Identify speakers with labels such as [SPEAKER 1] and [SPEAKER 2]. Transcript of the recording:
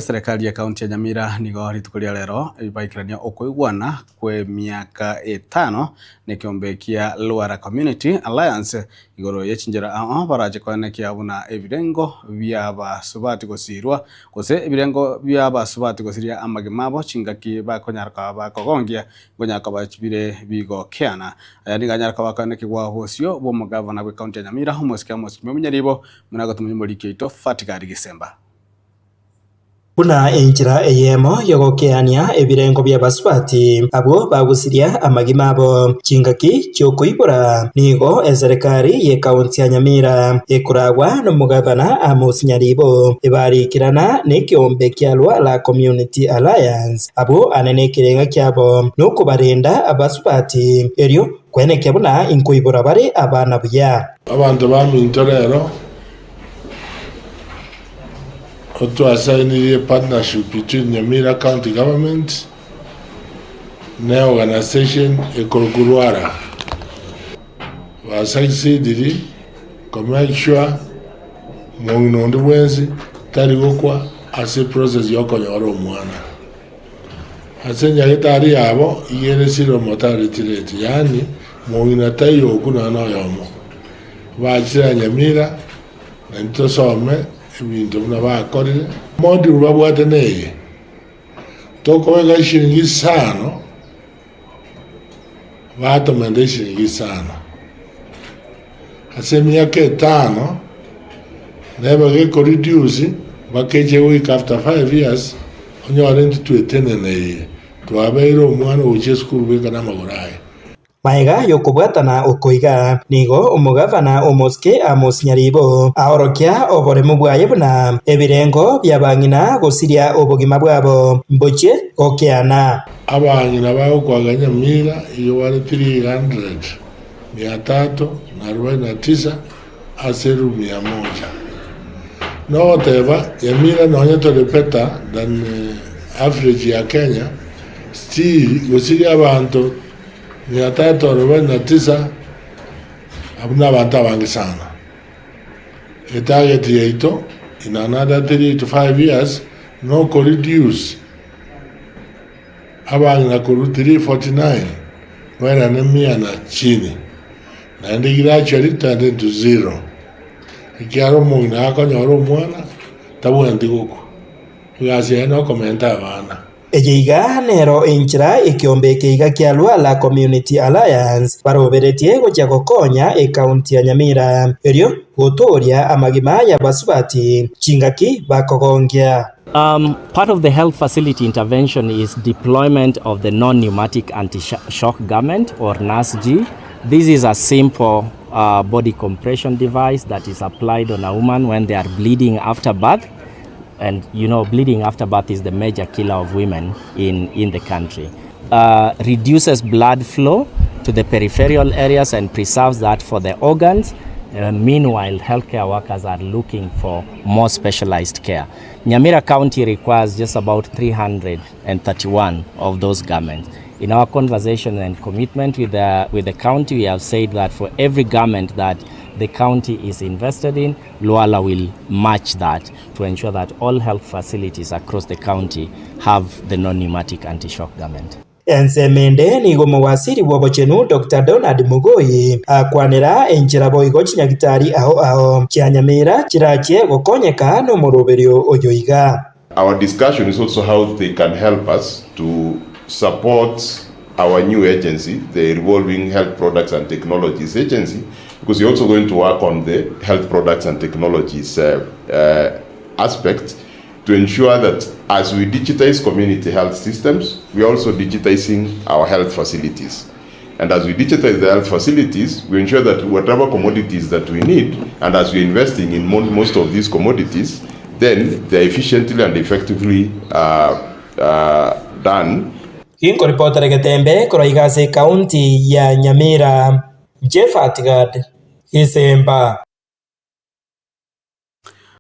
[SPEAKER 1] Serikali ya kaunti ya Nyamira nigo ritukuria lero ibaikirania ukuigwana kwe miaka 5 ni kiombe kia Luara Community Alliance igoro yechinjira baraje kwanekia buna ebirengo bya basubati gosirwa gose ebirengo bya basubati gosiria amagimabo chingaki bakonyarka bakogongia gonyaka bachibire bigo kiana ayani ganyarka bakanekigwa hosio bo mugavana we kaunti ya Nyamira homosika munyaribo munagatumuye muri kito Fatikari Gisemba
[SPEAKER 2] Kuna enjira eyemo yogokeania ebirengo bya basubati abo bagusiria amagimabo chingaki cyokuibura nigo serikali ye kaunti ya Nyamira ekuragwa no mugavana Amos Nyaribo ebarikirana ne kiombe kya Luara Community Alliance abo anenekirenga kyabo nuko barenda abasubati eryo kwenekya buna inkuibura bare abana buya
[SPEAKER 3] abantu bamintorero to assign a partnership between Nyamira County Government and organization Ekoluara. We assign CDD, make sure Mongino on the Wednesday, Tarigokwa, as a process Yoko Mwana. I send Yatari Abo, Yenesiro Mortality Rate, Yani, Mongina Tayo Kuna no Yomo. Vajra Nyamira, and to some. Bintu mnaba korire modi rubabwate neye tokowega shilingi sano vato mende shilingi sano asemi yake tano neba ge reduce bakeje week after 5 years onyore ntitwetene neye twabeiro mwana uche school beka na magorai
[SPEAKER 2] Maiga yokubwatana okoiga nigo umugavana Omoske Amos Nyaribo ahorokia oboremu bwaye buna ebirengo byabangina gosiria obogima bwabo mboche okeana
[SPEAKER 3] abangina bawo kwa Nyamira iyo wale 349 aseru 100 no teba Nyamira no to repeta than average ya Kenya still gosiria abantu 349 abuna banta bangi sana. Target yeito in another 3 to 5 years no could reduce. Abangi na kuru 349 wena nemia na chini. Na ndi gradually turned into zero. Ikiaro mungina hako nyoro mwana tabu ndiguko. Yasi eno komenta bana.
[SPEAKER 2] Ejiga nero enchira ekiombe keiga kya Luara Community Alliance baroberetie gocha gokonya ekaunti ya Nyamira eryo gotoria amagima ya basubati chingaki bakogongia.
[SPEAKER 4] Part of the health facility intervention is deployment of the non-pneumatic anti-shock garment or NASG. This is a simple body compression device that is applied on a woman when they are bleeding after birth. And you know, bleeding after birth is the major killer of women in the country. Reduces blood flow to the peripheral areas and preserves that for the organs. Meanwhile, healthcare workers are looking for more specialized care. Nyamira County requires just about 331 of those garments. In our conversation and commitment with the county, we have said that for every garment that the county is invested in, Luara will match that to ensure that all health facilities across the county have the non-pneumatic anti-shock garment.
[SPEAKER 2] Ensemende nigo muwasiri wobochenu Dr. Donald Mugoi akwanira enchira boigo chinyagitari aho kya Nyamira chirache gokonyeka no muroberio oyoiga.
[SPEAKER 5] Our discussion is also how they can help us to support our new agency, the Revolving Health Products and Technologies Agency, because we're also going to work on the health products and technologies aspect to ensure that as we digitize community health systems, we're also digitizing our health facilities. And as we digitize the health facilities, we ensure that whatever commodities that we need, and as we're investing in most of these commodities, then they're efficiently and effectively done.
[SPEAKER 2] Inko reporter Getembe Koroigase County ya Nyamira Jeff Fatikari Gisemba.